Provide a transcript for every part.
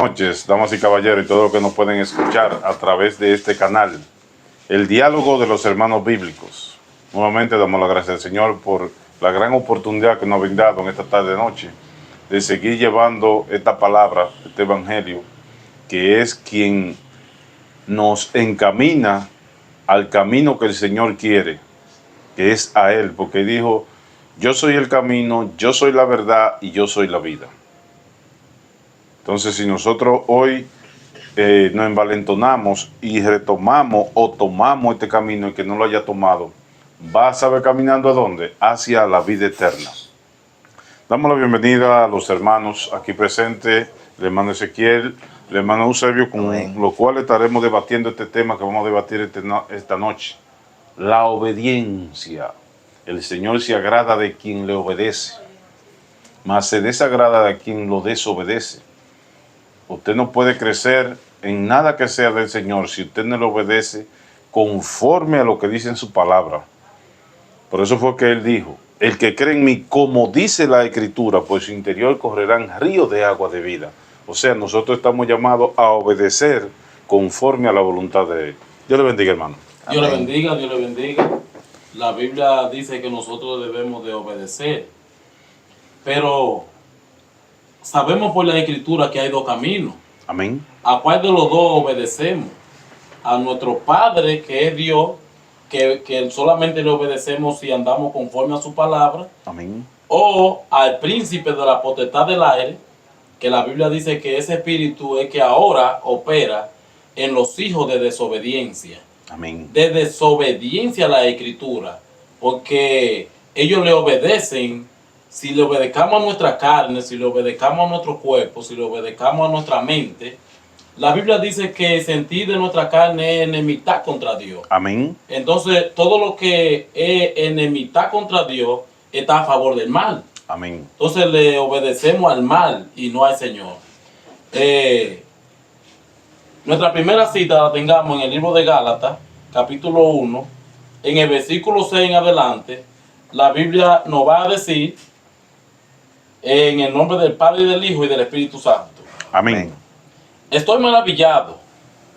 noches, damas y caballeros, y todos los que nos pueden escuchar a través de este canal, el diálogo de los hermanos bíblicos. Nuevamente damos las gracias al Señor por la gran oportunidad que nos ha brindado en esta tarde-noche de seguir llevando esta palabra, este evangelio, que es quien nos encamina al camino que el Señor quiere, que es a Él, porque dijo: yo soy el camino, yo soy la verdad y yo soy la vida. Entonces, si nosotros hoy nos envalentonamos y retomamos o tomamos este camino, y que no lo haya tomado, va a saber caminando ¿a dónde? Hacia la vida eterna. Damos la bienvenida a los hermanos aquí presentes, el hermano Ezequiel, el hermano Eusebio, con lo cual estaremos debatiendo este tema que vamos a debatir esta noche: la obediencia. El Señor se agrada de quien le obedece, mas se desagrada de quien lo desobedece. Usted no puede crecer en nada que sea del Señor si usted no le obedece conforme a lo que dice en su palabra. Por eso fue que Él dijo: el que cree en mí, como dice la Escritura, por su interior correrán ríos de agua de vida. O sea, nosotros estamos llamados a obedecer conforme a la voluntad de Él. Dios le bendiga, hermano. Dios le bendiga, Dios le bendiga. La Biblia dice que nosotros debemos de obedecer, pero sabemos por la Escritura que hay dos caminos. Amén. ¿A cuál de los dos obedecemos? A nuestro Padre, que es Dios, que solamente le obedecemos si andamos conforme a su palabra. Amén. O al príncipe de la potestad del aire, que la Biblia dice que ese espíritu es que ahora opera en los hijos de desobediencia. Amén. De desobediencia a la Escritura, porque ellos le obedecen. Si le obedecamos a nuestra carne, si le obedecamos a nuestro cuerpo, si le obedecamos a nuestra mente, la Biblia dice que el sentir de nuestra carne es enemistad contra Dios. Amén. Entonces, todo lo que es enemistad contra Dios está a favor del mal. Amén. Entonces le obedecemos al mal y no al Señor. Nuestra primera cita la tengamos en el libro de Gálatas, capítulo 1, en el versículo 6 en adelante. La Biblia nos va a decir: en el nombre del Padre, y del Hijo, y del Espíritu Santo. Amén. Estoy maravillado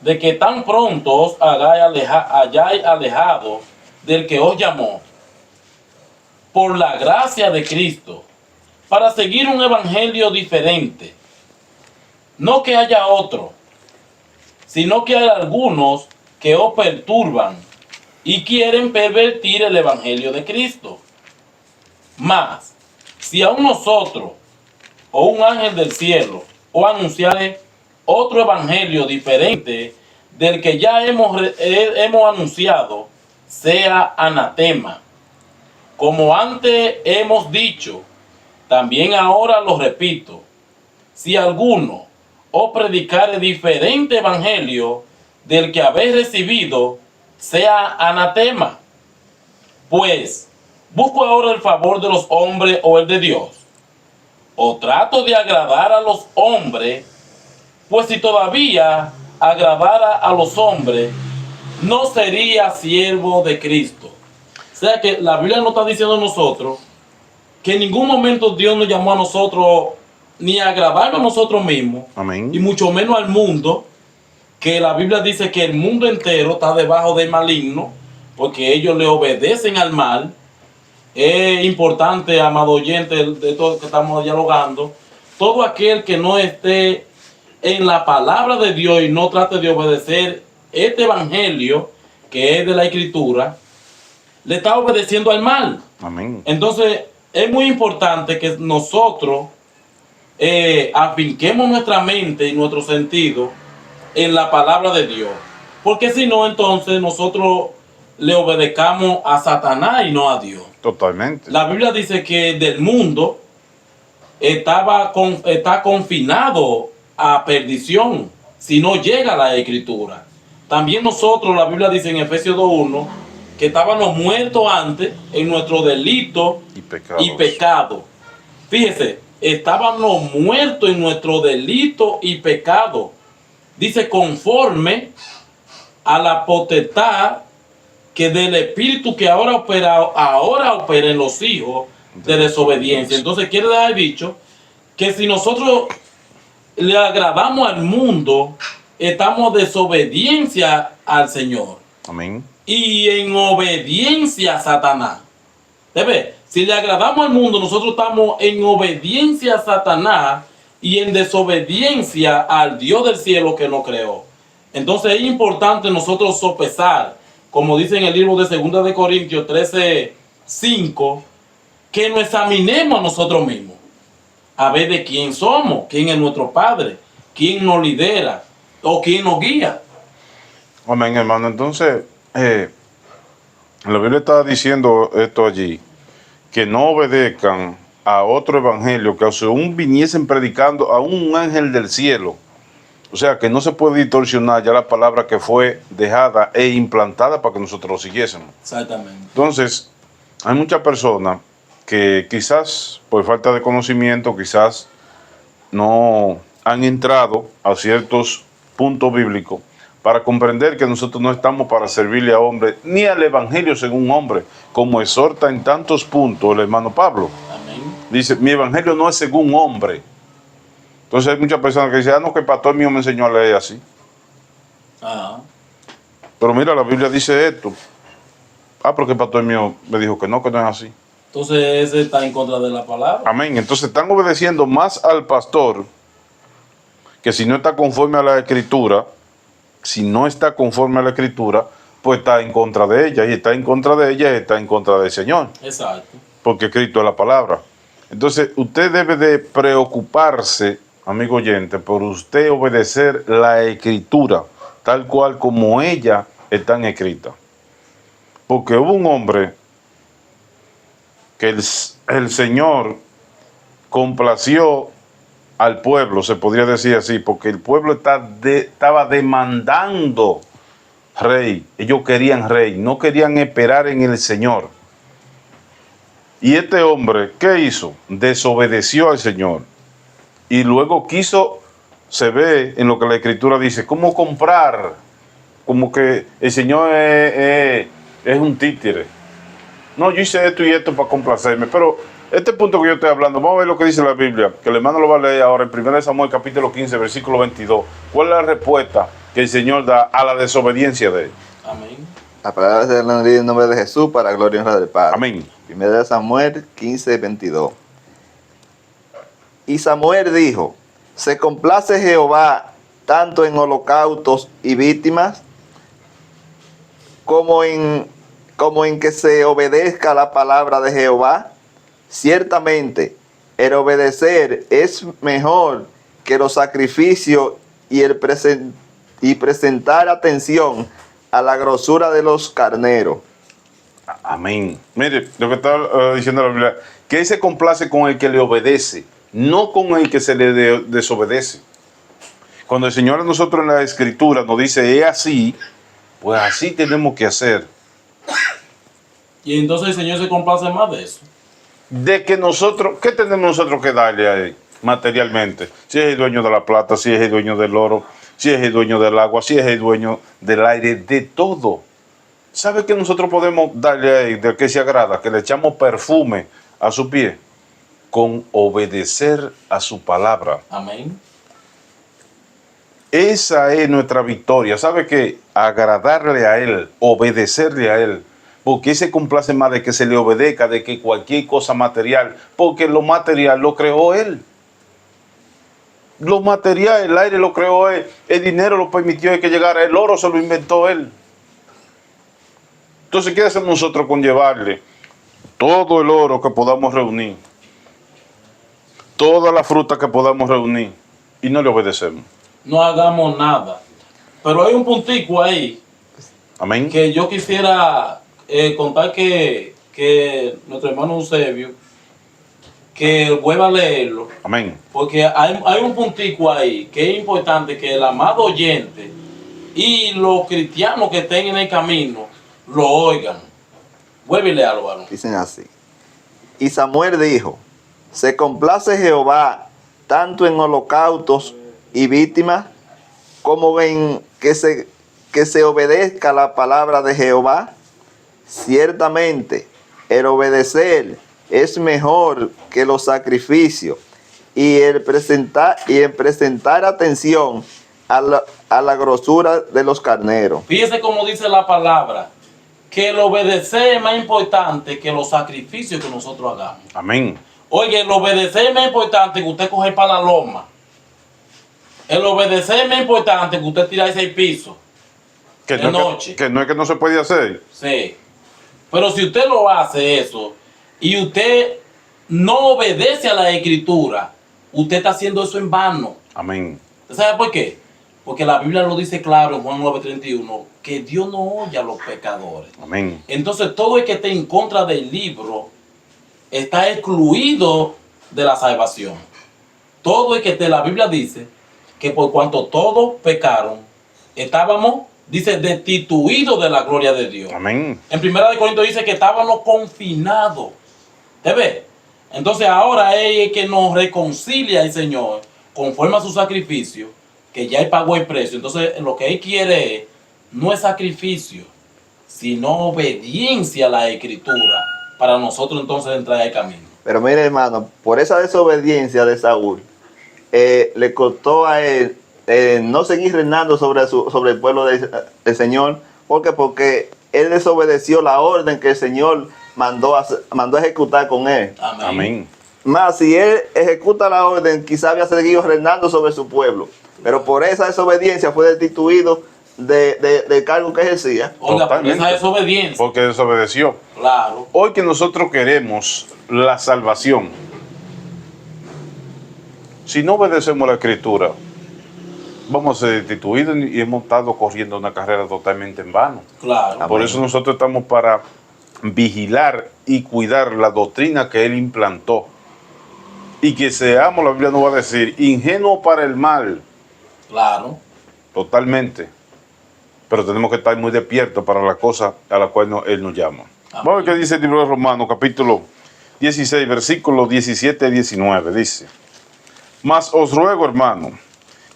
de que tan pronto os hayáis alejado del que os llamó por la gracia de Cristo, para seguir un evangelio diferente. No que haya otro, sino que hay algunos que os perturban y quieren pervertir el evangelio de Cristo. Mas, si aún nosotros o un ángel del cielo os anunciare otro evangelio diferente del que ya hemos anunciado, sea anatema. Como antes hemos dicho, también ahora lo repito: si alguno os predicare diferente evangelio del que habéis recibido, sea anatema. Pues, ¿busco ahora el favor de los hombres o el de Dios? ¿O trato de agradar a los hombres? Pues si todavía agradara a los hombres, no sería siervo de Cristo. O sea que la Biblia nos está diciendo a nosotros que en ningún momento Dios nos llamó a nosotros ni a agradarnos a nosotros mismos. Amén. Y mucho menos al mundo, que la Biblia dice que el mundo entero está debajo del maligno, porque ellos le obedecen al mal. Es importante, amado oyente, de todo que estamos dialogando, todo aquel que no esté en la palabra de Dios y no trate de obedecer este evangelio que es de la Escritura, le está obedeciendo al mal. Amén. Entonces es muy importante que nosotros afinquemos nuestra mente y nuestro sentido en la palabra de Dios, porque si no, entonces nosotros le obedecamos a Satanás y no a Dios. Totalmente. La Biblia dice que del mundo está confinado a perdición si no llega a la Escritura. También nosotros, la Biblia dice en Efesios 2:1, que estábamos muertos antes en nuestro delito y pecado. Fíjese, estábamos muertos en nuestro delito y pecado. Dice, conforme a la potestad que del espíritu que ahora opera en los hijos de desobediencia. Entonces quiere dejar dicho que si nosotros le agradamos al mundo, estamos desobediencia al Señor Amén. y en obediencia a Satanás. ¿Debe? Si le agradamos al mundo, nosotros estamos en obediencia a Satanás y en desobediencia al Dios del cielo que nos creó. Entonces es importante nosotros sopesar, como dice en el libro de 2 de Corintios 13:5, que nos examinemos a nosotros mismos, a ver de quién somos, quién es nuestro Padre, quién nos lidera o quién nos guía. Amén, hermano. Entonces, la Biblia está diciendo esto allí, que no obedezcan a otro evangelio, que aún viniesen predicando a un ángel del cielo. O sea, que no se puede distorsionar ya la palabra que fue dejada e implantada para que nosotros lo siguiésemos. Exactamente. Entonces, hay muchas personas que quizás por falta de conocimiento, quizás no han entrado a ciertos puntos bíblicos para comprender que nosotros no estamos para servirle a hombre ni al evangelio según hombre, como exhorta en tantos puntos el hermano Pablo. Amén. Dice, mi evangelio no es según hombre. Entonces hay muchas personas que dicen, no, que el pastor mío me enseñó a leer así. Ah, Pero mira, la Biblia dice esto. Porque el pastor mío me dijo que no es así. entonces ese está en contra de la palabra. Amén. Entonces están obedeciendo más al pastor, que si no está conforme a la escritura, pues está en contra de ella, y está en contra de ella, y está en contra del Señor, Exacto. porque Cristo es la palabra. Entonces usted debe de preocuparse, amigo oyente, por usted obedecer la escritura, tal cual como ella están escritas. Porque hubo un hombre que el Señor complació al pueblo, se podría decir así, porque el pueblo estaba demandando rey. Ellos querían rey, no querían esperar en el Señor. Y este hombre, ¿qué hizo? Desobedeció al Señor. Y luego se ve en lo que la Escritura dice, cómo comprar, como que el Señor es un títere. No, yo hice esto y esto para complacerme, pero este punto que yo estoy hablando, vamos a ver lo que dice la Biblia, que el hermano lo va a leer ahora en 1 Samuel capítulo 15, versículo 22. ¿Cuál es la respuesta que el Señor da a la desobediencia de él? Amén. La palabra se la leí en nombre de Jesús para gloria y honra del Padre. Amén. 1 Samuel 15, 22. Y Samuel dijo, ¿se complace Jehová tanto en holocaustos y víctimas como en que se obedezca la palabra de Jehová? Ciertamente, el obedecer es mejor que los sacrificios y presentar atención a la grosura de los carneros. Amén. Mire, lo que está diciendo la Biblia, que Él se complace con el que le obedece, no con el que se le desobedece. Cuando el Señor a nosotros en la Escritura nos dice, es así, pues así tenemos que hacer. Y entonces el Señor se complace más de eso. De que nosotros, ¿qué tenemos nosotros que darle a Él materialmente? Si es el dueño de la plata, si es el dueño del oro, si es el dueño del agua, si es el dueño del aire, de todo. ¿Sabe que nosotros podemos darle a Él de que se agrada? Que le echamos perfume a su pie con obedecer a su palabra. Amén. Esa es nuestra victoria. ¿Sabe qué? Agradarle a Él, obedecerle a Él. Porque Él se complace más de que se le obedezca de que cualquier cosa material. Porque lo material lo creó Él. Lo material, el aire lo creó Él. El dinero lo permitió que llegara. El oro se lo inventó Él. Entonces, ¿qué hacemos nosotros con llevarle todo el oro que podamos reunir? Toda la fruta que podamos reunir. Y no le obedecemos. No hagamos nada. Pero hay un puntico ahí Amén. que yo quisiera contar que nuestro hermano Eusebio, que vuelva a leerlo. Amén. Porque hay un puntico ahí que es importante que el amado oyente y los cristianos que estén en el camino lo oigan. Vuelve y léalo, varón. Dicen así. Y Samuel dijo, ¿se complace Jehová tanto en holocaustos y víctimas como en que se obedezca la palabra de Jehová? Ciertamente, el obedecer es mejor que los sacrificios y en presentar atención a la grosura de los carneros. Fíjese cómo dice la palabra, que el obedecer es más importante que los sacrificios que nosotros hagamos. Amén. Oye, el obedecer es más importante que usted coger para la loma. El obedecer es más importante que usted tirar 6 pisos Que de no, noche. que no es que no se puede hacer. Sí. Pero si usted lo hace eso y usted no obedece a la escritura, usted está haciendo eso en vano. Amén. ¿Usted sabe por qué? Porque la Biblia lo dice claro en Juan 9:31, que Dios no oye a los pecadores. Amén. Entonces todo el que esté en contra del libro está excluido de la salvación. Todo el que esté, la Biblia dice que por cuanto todos pecaron, estábamos, dice, destituidos de la gloria de Dios. Amén. En 1 Corintios dice que estábamos confinados. ¿Te ves? Entonces ahora es el que nos reconcilia el Señor conforme a su sacrificio, que ya Él pagó el precio. Entonces lo que Él quiere es, no es sacrificio, sino obediencia a la Escritura para nosotros entonces entrar al camino. Pero mire, hermano, por esa desobediencia de Saúl, le costó a él no seguir reinando sobre el pueblo del Señor. ¿Por qué? Porque él desobedeció la orden que el Señor mandó a ejecutar con él. Amén. Amén. Más, si él ejecuta la orden, quizá había seguido reinando sobre su pueblo. Pero por esa desobediencia fue destituido del cargo que ejercía. Oiga, por Totalmente. esa desobediencia. Porque desobedeció. Claro. Hoy que nosotros queremos la salvación, si no obedecemos la Escritura, vamos a ser destituidos y hemos estado corriendo una carrera totalmente en vano. Claro. Por eso nosotros estamos para vigilar y cuidar la doctrina que Él implantó. Y que seamos, la Biblia nos va a decir, ingenuos para el mal, Claro. totalmente. Pero tenemos que estar muy despiertos para la cosa a la cual Él nos llama. Amén. Vamos a ver qué dice el libro de Romanos, capítulo 16, versículos 17 y 19. Dice: Mas os ruego, hermano,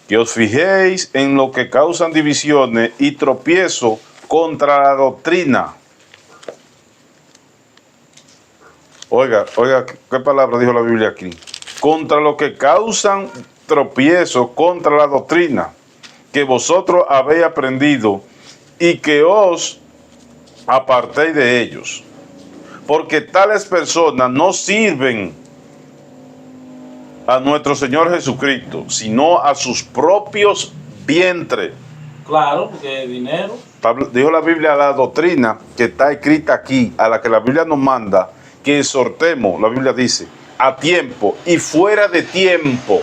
que os fijéis en lo que causan divisiones y tropiezo contra la doctrina. Oiga, ¿qué palabra dijo la Biblia aquí? Contra lo que causan tropiezo contra la doctrina que vosotros habéis aprendido y que os apartéis de ellos. Porque tales personas no sirven a nuestro Señor Jesucristo, sino a sus propios vientres. Claro, porque dinero. Dijo la Biblia, la doctrina que está escrita aquí, a la que la Biblia nos manda, que exhortemos, la Biblia dice, a tiempo y fuera de tiempo.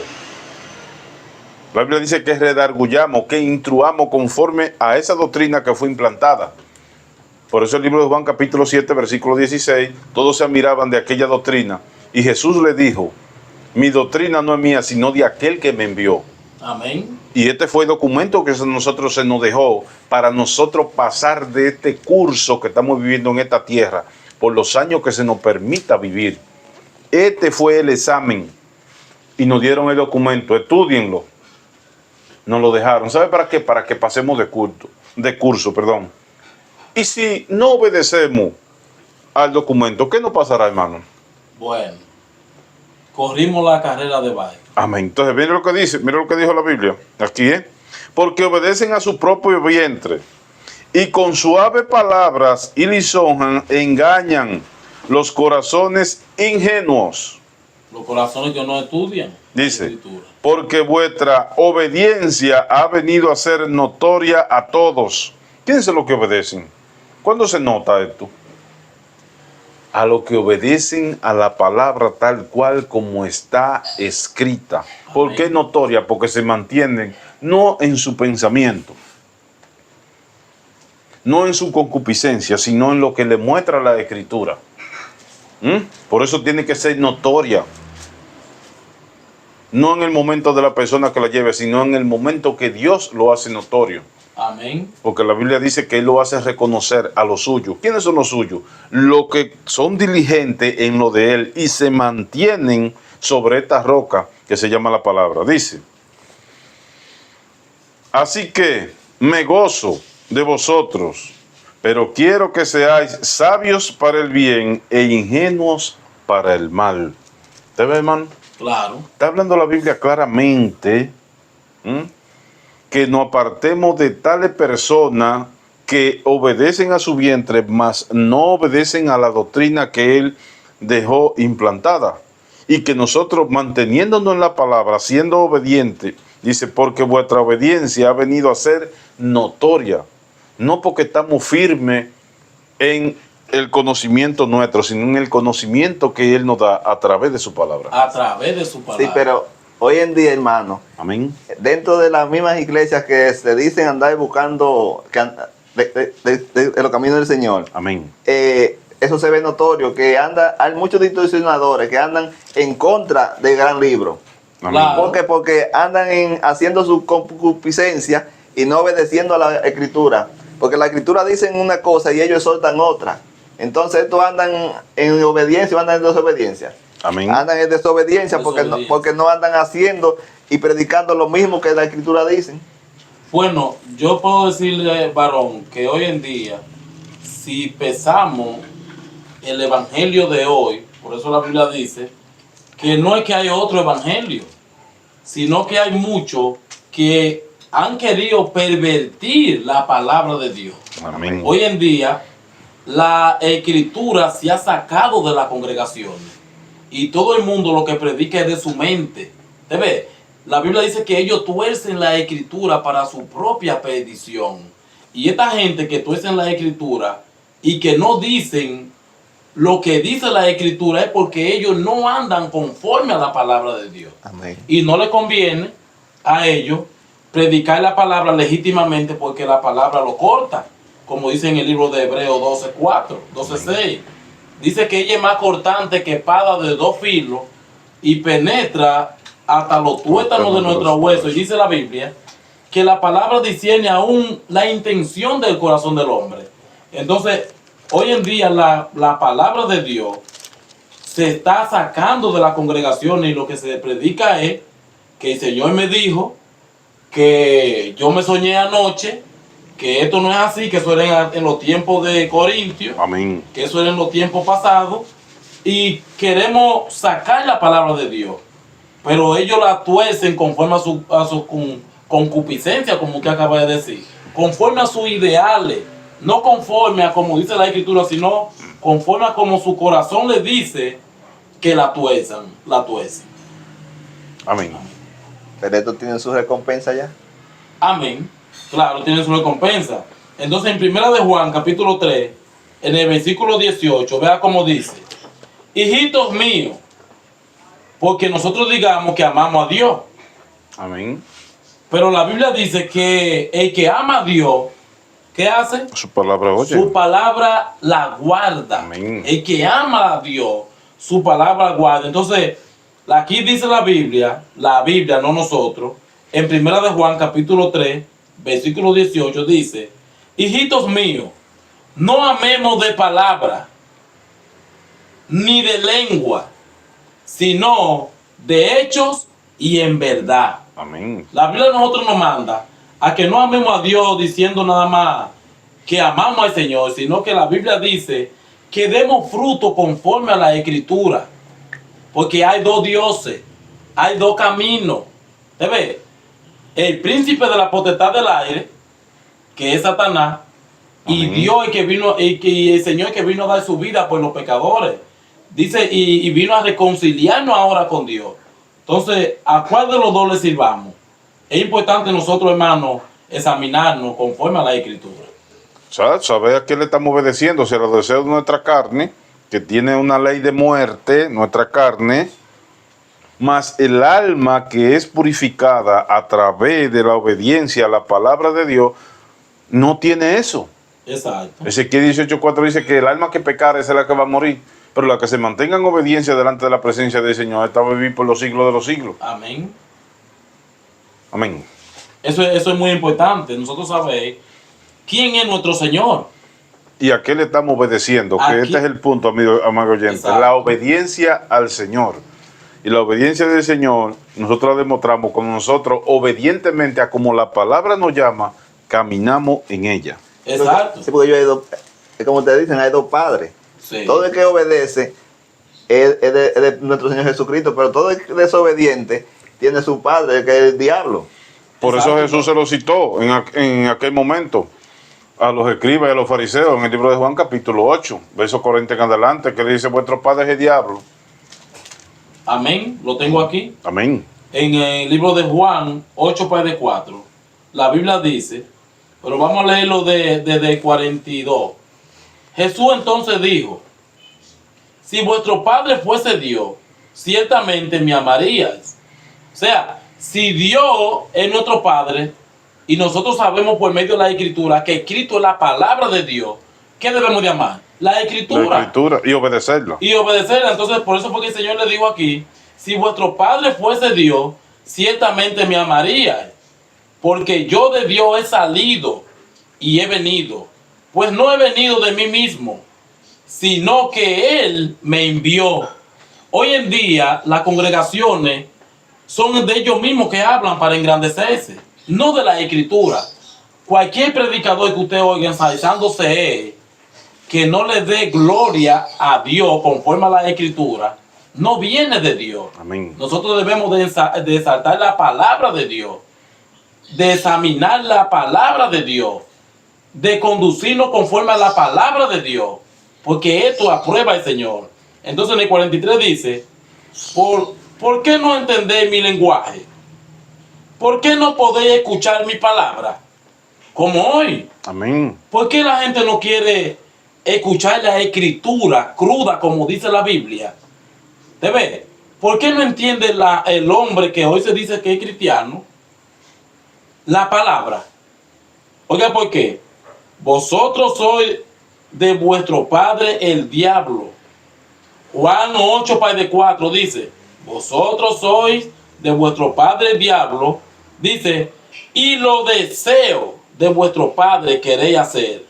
La Biblia dice que redarguyamos, que instruamos conforme a esa doctrina que fue implantada. Por eso el libro de Juan capítulo 7, versículo 16, todos se admiraban de aquella doctrina. Y Jesús le dijo, mi doctrina no es mía, sino de aquel que me envió. Amén. Y este fue el documento que nosotros se nos dejó para nosotros pasar de este curso que estamos viviendo en esta tierra por los años que se nos permita vivir. Este fue el examen y nos dieron el documento, estudienlo. Nos lo dejaron. ¿Sabe para qué? Para que pasemos de curso. Y si no obedecemos al documento, ¿qué nos pasará, hermano? Bueno, corrimos la carrera de baile. Amén. Entonces, mire lo que dice, mire lo que dijo la Biblia. Aquí, porque obedecen a su propio vientre y con suaves palabras y lisonjas engañan los corazones ingenuos. Los corazones que no estudian. Dice, la Escritura. porque vuestra obediencia ha venido a ser notoria a todos. ¿Quiénes son los que obedecen? ¿Cuándo se nota esto? A los que obedecen a la palabra tal cual como está escrita. ¿Por qué notoria? Porque se mantienen no en su pensamiento, no en su concupiscencia, sino en lo que le muestra la Escritura. Por eso tiene que ser notoria. No en el momento de la persona que la lleve, sino en el momento que Dios lo hace notorio. Amén. Porque la Biblia dice que Él lo hace reconocer a los suyos. ¿Quiénes son los suyos? Los que son diligentes en lo de Él y se mantienen sobre esta roca que se llama la palabra. Dice, así que me gozo de vosotros, pero quiero que seáis sabios para el bien e ingenuos para el mal. ¿Te ve, hermano? Claro. Está hablando la Biblia claramente, ¿m? Que nos apartemos de tales personas que obedecen a su vientre, mas no obedecen a la doctrina que Él dejó implantada. Y que nosotros, manteniéndonos en la palabra, siendo obedientes, dice, porque vuestra obediencia ha venido a ser notoria. No porque estamos firmes en el conocimiento nuestro, sino en el conocimiento que Él nos da a través de su palabra. A través de su palabra. Sí, pero hoy en día, hermano, Amén. dentro de las mismas iglesias que se dicen andar buscando de los caminos del Señor, Amén. eso se ve notorio, que hay muchos distorsionadores que andan en contra del gran libro. Amén. Claro. Porque andan haciendo su concupiscencia y no obedeciendo a la escritura. Porque la escritura dicen una cosa y ellos soltan otra. Entonces estos andan en obediencia o andan en desobediencia. Amén. Andan en desobediencia porque no andan haciendo y predicando lo mismo que la escritura dicen. Bueno, yo puedo decirle, varón, que hoy en día, si pesamos el evangelio de hoy, por eso la Biblia dice que no es que hay otro evangelio, sino que hay muchos que han querido pervertir la palabra de Dios. Amén. Hoy en día, la escritura se ha sacado de las congregaciones y todo el mundo lo que predica es de su mente. ¿Te ves? La Biblia dice que ellos tuercen la escritura para su propia perdición. Y esta gente que tuercen la escritura y que no dicen lo que dice la escritura es porque ellos no andan conforme a la palabra de Dios. Amén. Y no le conviene a ellos predicar la palabra legítimamente porque la palabra lo corta. Como dice en el libro de Hebreos 12:4, 12:6. Dice que ella es más cortante que espada de dos filos y penetra hasta los tuétanos de nuestros huesos. Y dice la Biblia que la palabra discierne aún la intención del corazón del hombre. Entonces, hoy en día la palabra de Dios se está sacando de la congregación y lo que se predica es que el Señor me dijo que yo me soñé anoche, que esto no es así, que eso era en los tiempos de Corintio, Amén. que eso era en los tiempos pasados, y queremos sacar la palabra de Dios, pero ellos la tuercen conforme a su concupiscencia, como usted acaba de decir, conforme a sus ideales, no conforme a como dice la Escritura, sino conforme a como su corazón le dice que la tuercen. Amén. Pero estos tienen su recompensa ya. Amén. Claro, tiene su recompensa. Entonces, en Primera de Juan, capítulo 3, en el versículo 18, vea cómo dice: hijitos míos, porque nosotros digamos que amamos a Dios, Amén. pero la Biblia dice que el que ama a Dios, ¿qué hace? Su palabra oye. Su palabra la guarda. Amén. El que ama a Dios, su palabra guarda. Entonces, aquí dice la Biblia, no nosotros, en Primera de Juan, capítulo 3, versículo 18, dice: hijitos míos, no amemos de palabra, ni de lengua, sino de hechos y en verdad. Amén. La Biblia a nosotros nos manda a que no amemos a Dios diciendo nada más que amamos al Señor, sino que la Biblia dice que demos fruto conforme a la Escritura, porque hay dos dioses, hay dos caminos. ¿Te ves? El príncipe de la potestad del aire, que es Satanás, y Amén. Dios el Señor que vino a dar su vida por los pecadores. Dice, y vino a reconciliarnos ahora con Dios. Entonces, ¿a cuál de los dos le sirvamos? Es importante nosotros, hermanos, examinarnos conforme a la Escritura. ¿Sabe a qué le estamos obedeciendo? Si a los deseos de nuestra carne, que tiene una ley de muerte, nuestra carne, más el alma que es purificada a través de la obediencia a la palabra de Dios, no tiene eso. Exacto. Ezequiel 18:4 dice que el alma que pecara es la que va a morir, pero la que se mantenga en obediencia delante de la presencia del Señor está a vivir por los siglos de los siglos. Amén. Amén. Eso es muy importante. Nosotros sabemos quién es nuestro Señor. ¿Y a qué le estamos obedeciendo? Que Aquí. este es el punto, amigo oyente. Exacto. La obediencia al Señor. Y la obediencia del Señor, nosotros la demostramos cuando nosotros, obedientemente a como la palabra nos llama, caminamos en ella. Exacto. Sí, porque hay dos, como te dicen, hay dos padres. Sí. Todo el que obedece es de nuestro Señor Jesucristo, pero todo el desobediente tiene su padre, que es el diablo. Por eso Exacto. Jesús se lo citó en aquel momento a los escribas y a los fariseos en el libro de Juan capítulo 8, verso 40 en adelante, que le dice: vuestro padre es el diablo. Amén. Lo tengo aquí. Amén. En el libro de Juan 8, 4. La Biblia dice, pero vamos a leerlo desde 42. Jesús entonces dijo: si vuestro Padre fuese Dios, ciertamente me amaríais. O sea, si Dios es nuestro Padre, y nosotros sabemos por medio de la Escritura que Cristo es la palabra de Dios, ¿qué debemos de amar? La Escritura. La escritura y obedecerla. Y obedecerla. Entonces, por eso fue que el Señor le dijo aquí: si vuestro Padre fuese Dios, ciertamente me amaríais, porque yo de Dios he salido y he venido. Pues no he venido de mí mismo, sino que Él me envió. Hoy en día las congregaciones son de ellos mismos que hablan para engrandecerse, no de la Escritura. Cualquier predicador que usted oiga ensaizándose que no le dé gloria a Dios conforme a la Escritura, no viene de Dios. Amén. Nosotros debemos de exaltar la palabra de Dios, de examinar la palabra de Dios, de conducirnos conforme a la palabra de Dios, porque esto aprueba el Señor. Entonces en el 43 dice: ¿por qué no entendéis mi lenguaje? ¿Por qué no podéis escuchar mi palabra? Como hoy. Amén. ¿Por qué la gente no quiere escuchar la Escritura cruda, como dice la Biblia? ¿Te ves? ¿Por qué no entiende el hombre que hoy se dice que es cristiano la palabra? Oiga, ¿por qué? Vosotros sois de vuestro padre el diablo. Juan 8, 4 dice: vosotros sois de vuestro padre el diablo, dice, y los deseos de vuestro padre queréis hacer.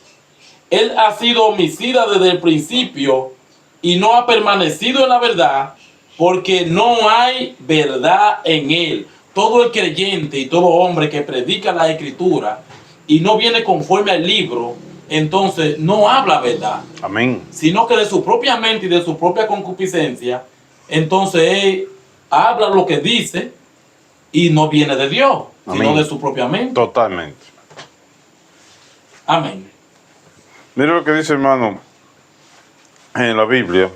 Él ha sido homicida desde el principio y no ha permanecido en la verdad, porque no hay verdad en él. Todo el creyente y todo hombre que predica la Escritura y no viene conforme al libro, entonces no habla verdad, Amén. sino que de su propia mente y de su propia concupiscencia, entonces él habla lo que dice y no viene de Dios, Amén. sino de su propia mente. Totalmente. Amén. Mira lo que dice, hermano, en la Biblia,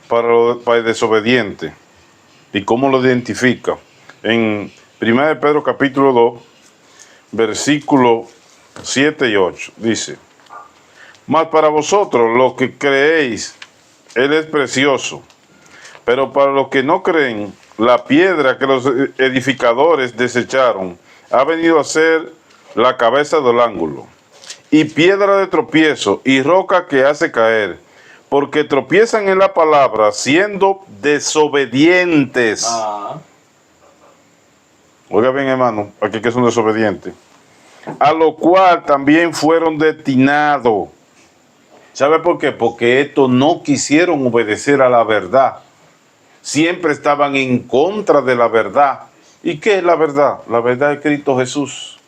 para el desobediente, y cómo lo identifica. En 1 de Pedro capítulo 2, versículos 7 y 8, dice: mas para vosotros, los que creéis, Él es precioso, pero para los que no creen, la piedra que los edificadores desecharon ha venido a ser la cabeza del ángulo, y piedra de tropiezo, y roca que hace caer, porque tropiezan en la palabra, siendo desobedientes. Oiga bien, hermano, aquí que son desobedientes. A lo cual también fueron destinados. ¿Sabe por qué? Porque estos no quisieron obedecer a la verdad. Siempre estaban en contra de la verdad. ¿Y qué es la verdad? La verdad es Cristo Jesús.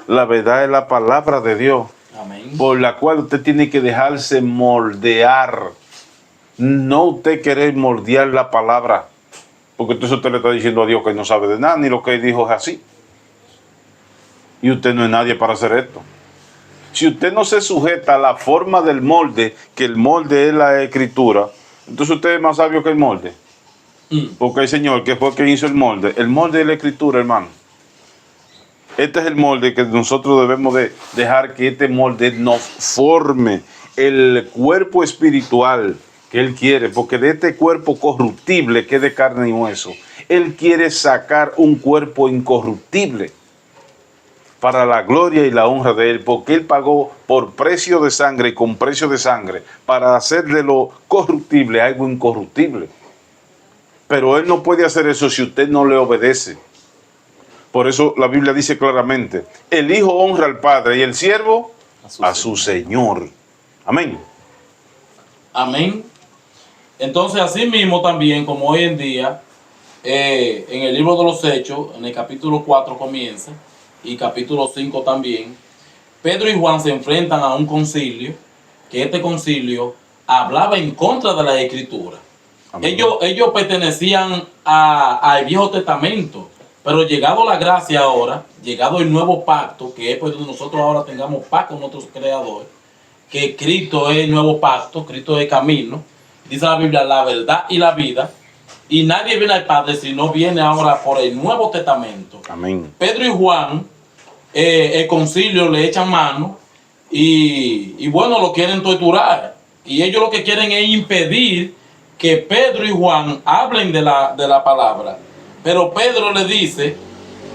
La verdad es la palabra de Dios. Amén. Por la cual usted tiene que dejarse moldear. No usted querer moldear la palabra. Porque entonces usted le está diciendo a Dios que no sabe de nada, ni lo que Él dijo es así. Y usted no es nadie para hacer esto. Si usted no se sujeta a la forma del molde, que el molde es la Escritura, entonces usted es más sabio que el molde. Porque el Señor, que fue quien hizo el molde es la Escritura, hermano. Este es el molde que nosotros debemos de dejar que este molde nos forme el cuerpo espiritual que Él quiere, porque de este cuerpo corruptible que es de carne y hueso, Él quiere sacar un cuerpo incorruptible para la gloria y la honra de Él, porque Él pagó por precio de sangre y con precio de sangre para hacer de lo corruptible algo incorruptible. Pero Él no puede hacer eso si usted no le obedece. Por eso la Biblia dice claramente: el Hijo honra al Padre y el siervo a su Señor. Amén. Amén. Entonces, así mismo también, como hoy en día, en el libro de los Hechos, en el capítulo 4 comienza, y capítulo 5 también, Pedro y Juan se enfrentan a un concilio, que este concilio hablaba en contra de la Escritura. Amén. Ellos pertenecían al Viejo Testamento, pero llegado la gracia ahora, llegado el nuevo pacto, que es pues donde nosotros ahora tengamos paz con nuestro Creador, que Cristo es el nuevo pacto, Cristo es el camino, dice la Biblia, la verdad y la vida, y nadie viene al Padre si no viene ahora por el Nuevo Testamento. Amén. Pedro y Juan, el concilio le echan mano y bueno, lo quieren torturar. Y ellos lo que quieren es impedir que Pedro y Juan hablen de la palabra. Pero Pedro le dice,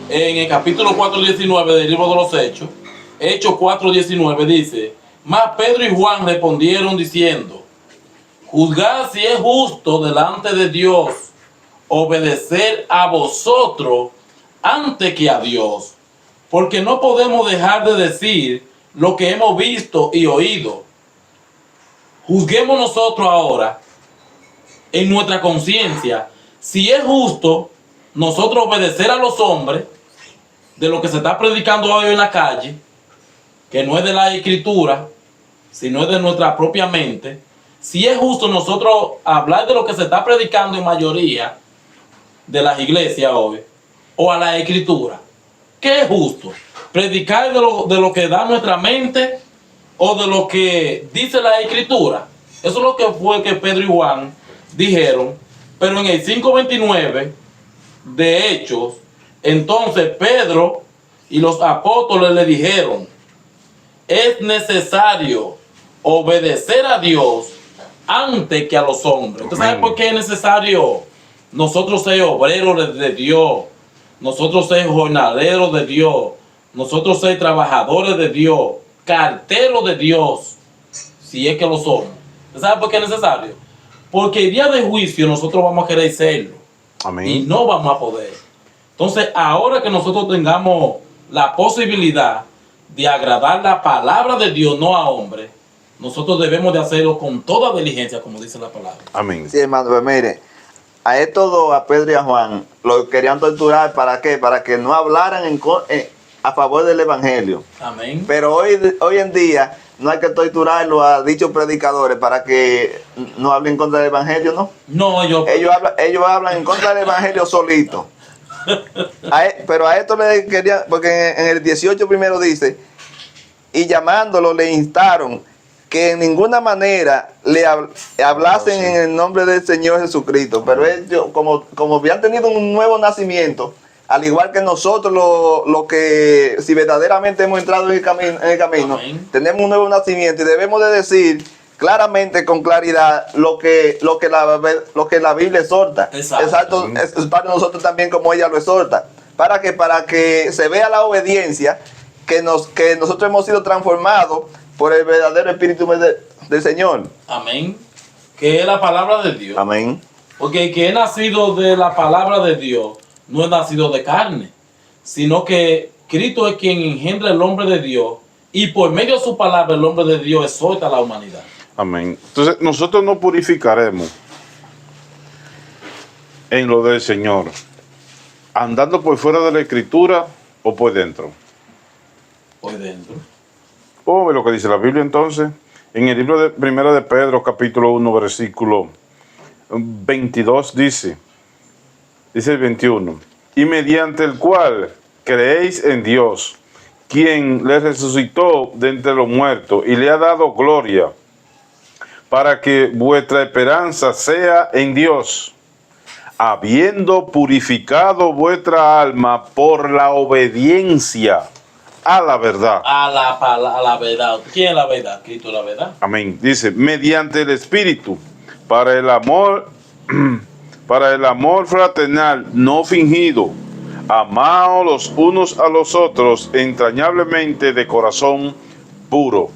en el capítulo 4:19 del libro de los Hechos 4:19 dice, mas Pedro y Juan respondieron diciendo, juzgad si es justo delante de Dios obedecer a vosotros antes que a Dios, porque no podemos dejar de decir lo que hemos visto y oído. Juzguemos nosotros ahora en nuestra conciencia si es justo nosotros obedecer a los hombres de lo que se está predicando hoy en la calle, que no es de la Escritura, sino es de nuestra propia mente. Si es justo nosotros hablar de lo que se está predicando en mayoría de las iglesias hoy, o a la Escritura. ¿Qué es justo? ¿Predicar de lo que da nuestra mente o de lo que dice la Escritura? Eso es lo que fue que Pedro y Juan dijeron. Pero en el 5:29 de Hechos, entonces Pedro y los apóstoles le dijeron, es necesario obedecer a Dios antes que a los hombres. ¿Usted sabe por qué es necesario nosotros ser obreros de Dios? Nosotros ser jornaleros de Dios, nosotros ser trabajadores de Dios, carteros de Dios, si es que lo somos. ¿Sabe por qué es necesario? Porque el día de juicio nosotros vamos a querer serlo. Amén. Y no vamos a poder. Entonces, ahora que nosotros tengamos la posibilidad de agradar la palabra de Dios, no a hombres, nosotros debemos de hacerlo con toda diligencia, como dice la palabra. Amén. Sí, hermano, pues mire, a estos dos, a Pedro y a Juan, lo querían torturar, ¿para qué? Para que no hablaran a favor del Evangelio. Amén. Pero hoy en día no hay que torturarlo a dichos predicadores para que no hablen contra el Evangelio, ¿no? No, Ellos hablan en contra del Evangelio solito. Pero a esto le querían, porque en el 18 primero dice, y llamándolo le instaron que en ninguna manera le hablasen en el nombre del Señor Jesucristo. Pero ellos, como habían tenido un nuevo nacimiento, al igual que nosotros, lo que si verdaderamente hemos entrado en el camino, Amén. tenemos un nuevo nacimiento y debemos de decir claramente, con claridad, lo que la Biblia exhorta. Exacto. Es para nosotros también como ella lo exhorta. Para que se vea la obediencia que nosotros hemos sido transformados por el verdadero Espíritu del Señor. Amén. Que es la palabra de Dios. Amén. Porque el que es nacido de la palabra de Dios no es nacido de carne, sino que Cristo es quien engendra el hombre de Dios y por medio de su palabra el hombre de Dios exhorta a la humanidad. Amén. Entonces, nosotros nos purificaremos en lo del Señor, andando por fuera de la Escritura o por dentro. Por dentro. Vamos a ver lo que dice la Biblia entonces. En el libro de Primera de Pedro, capítulo 1, versículo 22, dice el 21, y mediante el cual creéis en Dios, quien le resucitó de entre los muertos y le ha dado gloria, para que vuestra esperanza sea en Dios, habiendo purificado vuestra alma por la obediencia a la verdad. A la verdad. ¿Quién es la verdad? Cristo es la verdad. Amén. Dice, mediante el Espíritu, para el amor fraternal no fingido, amaos los unos a los otros entrañablemente de corazón puro.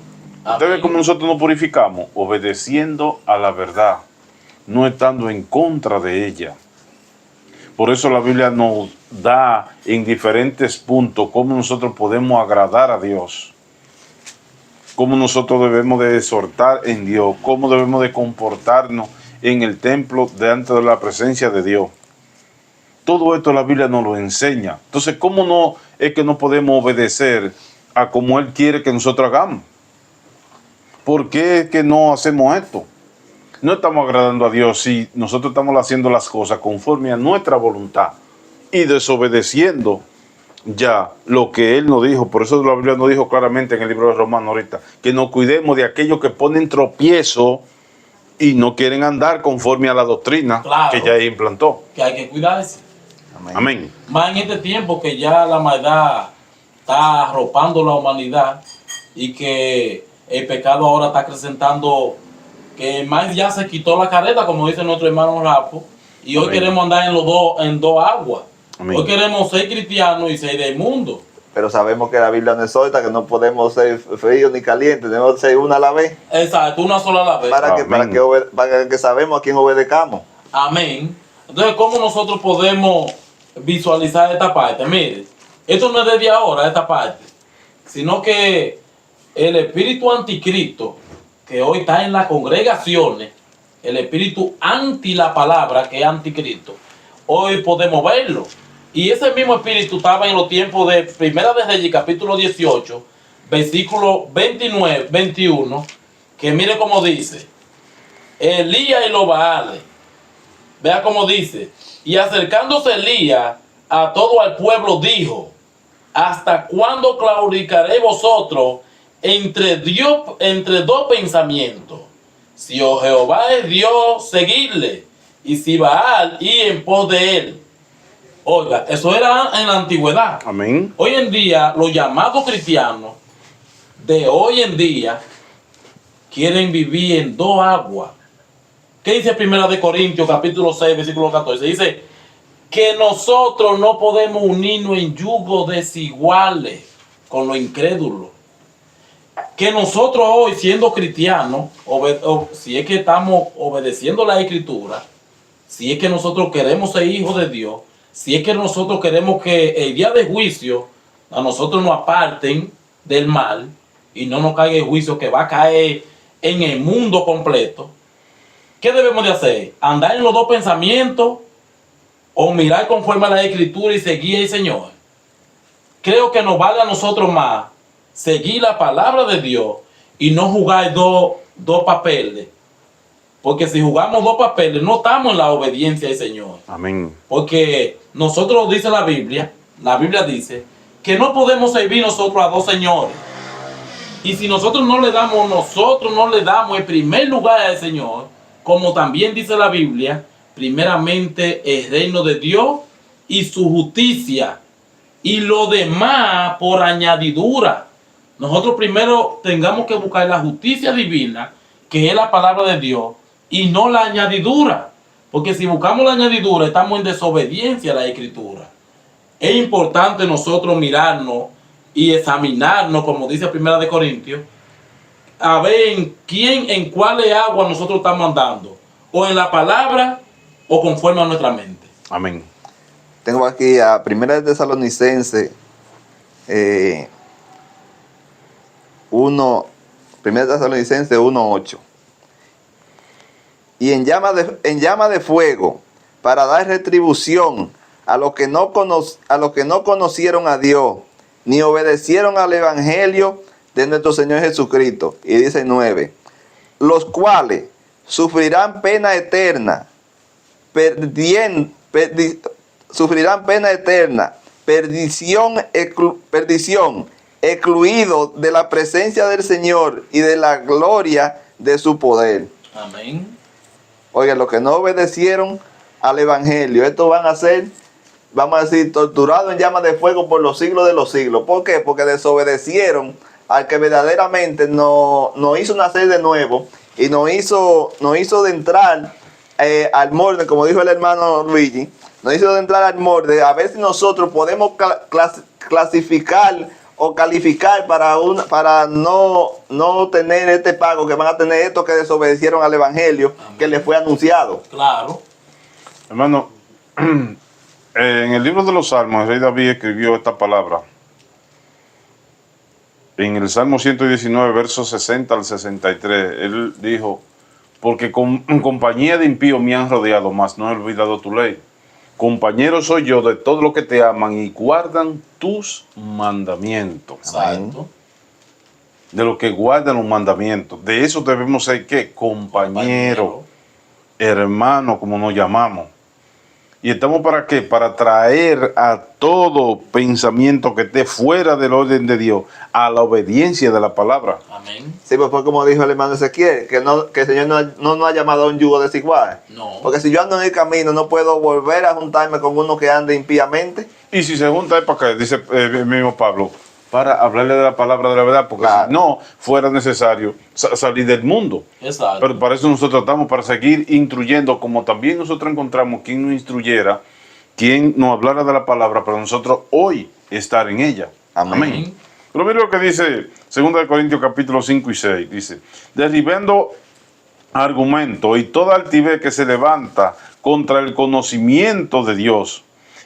¿Usted ve cómo nosotros nos purificamos? Obedeciendo a la verdad, no estando en contra de ella. Por eso la Biblia nos da en diferentes puntos cómo nosotros podemos agradar a Dios, cómo nosotros debemos de exhortar en Dios, cómo debemos de comportarnos en el templo delante de la presencia de Dios. Todo esto la Biblia nos lo enseña. Entonces, ¿cómo no es que no podemos obedecer a como Él quiere que nosotros hagamos? ¿Por qué es que no hacemos esto? no estamos agradando a Dios si nosotros estamos haciendo las cosas conforme a nuestra voluntad y desobedeciendo ya lo que Él nos dijo. Por eso la Biblia nos dijo claramente en el libro de Romanos ahorita, que nos cuidemos de aquellos que ponen tropiezo y no quieren andar conforme a la doctrina Claro. que ya Él implantó. Que hay que cuidarse. Amén. Amén. Más en este tiempo que ya la maldad está arropando la humanidad y que el pecado ahora está acrecentando, que más ya se quitó la careta, como dice nuestro hermano Rapo, y hoy Amén. queremos andar en dos aguas. Amén. Hoy queremos ser cristianos y ser del mundo. Pero sabemos que la Biblia nos exhorta que no podemos ser fríos ni calientes, debemos ser una a la vez, Exacto, una sola a la vez. para que sabemos a quién obedecamos. Amén. Entonces, ¿cómo nosotros podemos visualizar esta parte? Mire, esto no es desde ahora, esta parte, sino que el espíritu anticristo, que hoy está en las congregaciones, el espíritu anti la palabra, que es anticristo, hoy podemos verlo. Y ese mismo espíritu estaba en los tiempos de Primera de Reyes, capítulo 18, versículo 29, 21, que mire cómo dice, Elías y los Baales. Vea cómo dice, y acercándose Elías a todo el pueblo dijo, ¿hasta cuándo claudicaréis vosotros entre dos pensamientos? Si Jehová es Dios, seguidle, y si Baal, y en pos de él. Oiga, eso era en la antigüedad. Amén. Hoy en día, los llamados cristianos de hoy en día quieren vivir en dos aguas. ¿Qué dice Primera de Corintios, capítulo 6, versículo 14? Dice que nosotros no podemos unirnos en yugos desiguales con los incrédulos. Que nosotros hoy, siendo cristianos, si es que estamos obedeciendo la Escritura, si es que nosotros queremos ser hijos de Dios, si es que nosotros queremos que el día de juicio a nosotros nos aparten del mal y no nos caiga el juicio que va a caer en el mundo completo, ¿qué debemos de hacer? ¿Andar en los dos pensamientos o mirar conforme a la Escritura y seguir al Señor? Creo que nos vale a nosotros más seguir la palabra de Dios y no jugar dos papeles. Porque si jugamos dos papeles, no estamos en la obediencia al Señor. Amén. Porque nosotros, dice la Biblia dice que no podemos servir nosotros a dos señores. Y si nosotros no le damos el primer lugar al Señor, como también dice la Biblia, primeramente el reino de Dios y su justicia, y lo demás por añadidura. Nosotros primero tengamos que buscar la justicia divina, que es la palabra de Dios, y no la añadidura. Porque si buscamos la añadidura, estamos en desobediencia a la Escritura. Es importante nosotros mirarnos y examinarnos, como dice Primera de Corintios, a ver en cuáles aguas nosotros estamos andando, o en la palabra, o conforme a nuestra mente. Amén. Tengo aquí a Primera de Tesalonicenses 1:8. Y en llama de fuego, para dar retribución a los que no conocieron a Dios, ni obedecieron al Evangelio de nuestro Señor Jesucristo. Y dice 9, los cuales sufrirán pena eterna, perdición, excluido de la presencia del Señor y de la gloria de su poder. Amén. Oigan, los que no obedecieron al Evangelio, estos van a ser, vamos a decir, torturados en llamas de fuego por los siglos de los siglos. ¿Por qué? Porque desobedecieron al que verdaderamente nos hizo nacer de nuevo y nos hizo de entrar al molde, como dijo el hermano Luigi, nos hizo de entrar al molde, a ver si nosotros podemos clasificar o calificar para no tener este pago que van a tener estos que desobedecieron al Evangelio. Amén. Que les fue anunciado. Claro. Hermano, en el libro de los Salmos, el rey David escribió esta palabra. En el Salmo 119, versos 60 al 63, él dijo, porque con compañía de impíos me han rodeado, mas no he olvidado tu ley. Compañero soy yo de todos los que te aman y guardan tus mandamientos. Exacto. De los que guardan los mandamientos. De eso debemos ser, ¿qué? Compañero. hermano, como nos llamamos. ¿Y estamos para qué? Para traer a todo pensamiento que esté fuera del orden de Dios a la obediencia de la palabra. Amén. Sí, pues fue como dijo el hermano Ezequiel, que el Señor no nos ha llamado a un yugo desigual. No. Porque si yo ando en el camino, no puedo volver a juntarme con uno que ande impíamente. Y si se junta es para qué, dice el mismo Pablo, para hablarle de la palabra de la verdad, porque Claro. si no fuera necesario salir del mundo. Exacto. Pero para eso nosotros estamos, para seguir instruyendo, como también nosotros encontramos quien nos instruyera, quien nos hablara de la palabra, para nosotros hoy estar en ella. Amén. Pero mira lo que dice 2 Corintios capítulo 5 y 6, dice, derribando argumento y toda altivez que se levanta contra el conocimiento de Dios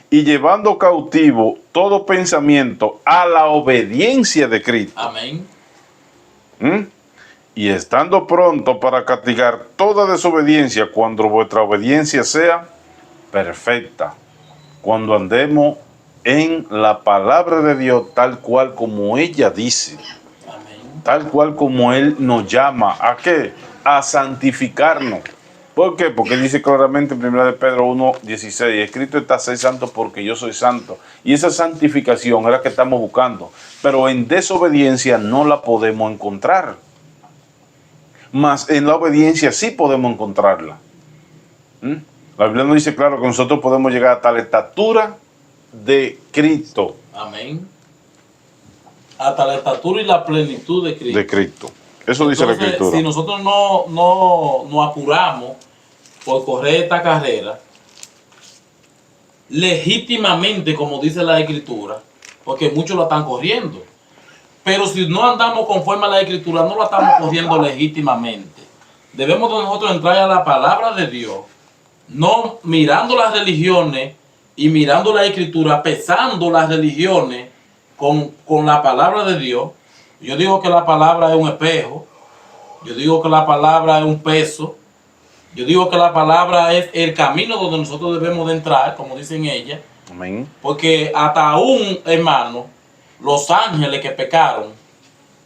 y llevando cautivo todo pensamiento a la obediencia de Cristo. Amén. Y estando pronto para castigar toda desobediencia cuando vuestra obediencia sea perfecta, cuando andemos en la palabra de Dios tal cual como ella dice, Amén. tal cual como Él nos llama. ¿A qué? A santificarnos. ¿Por qué? Porque dice claramente en 1 de Pedro 1:16, escrito está, sé santo porque yo soy santo. Y esa santificación es la que estamos buscando. Pero en desobediencia no la podemos encontrar. Mas en la obediencia sí podemos encontrarla. La Biblia nos dice claro que nosotros podemos llegar a tal estatura de Cristo. Amén. Hasta la estatura y la plenitud de Cristo. De Cristo. Eso dice la Entonces, Escritura. si nosotros no nos apuramos por correr esta carrera legítimamente, como dice la Escritura, porque muchos la están corriendo, pero si no andamos conforme a la Escritura, no la estamos corriendo legítimamente. Debemos de nosotros entrar a la palabra de Dios, no mirando las religiones y mirando la Escritura, pesando las religiones con la palabra de Dios. Yo digo que la palabra es un espejo, yo digo que la palabra es un peso, yo digo que la palabra es el camino donde nosotros debemos de entrar, como dicen ellas, Amén. porque hasta aún, hermano, los ángeles que pecaron,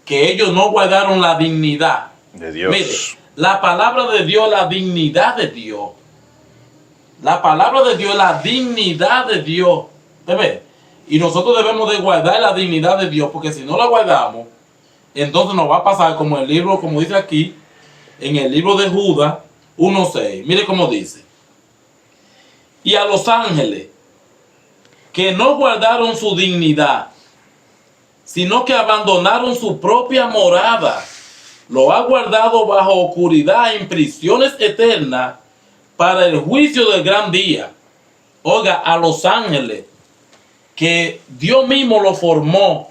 que ellos no guardaron la dignidad. De Dios. Mire, la palabra de Dios es la dignidad de Dios. La palabra de Dios es la dignidad de Dios. ¿Ve? Y nosotros debemos de guardar la dignidad de Dios, porque si no la guardamos, entonces nos va a pasar como el libro, como dice aquí, en el libro de Judas 1:6. Mire cómo dice. Y a los ángeles que no guardaron su dignidad, sino que abandonaron su propia morada, lo ha guardado bajo oscuridad en prisiones eternas para el juicio del gran día. Oiga, a los ángeles que Dios mismo lo formó,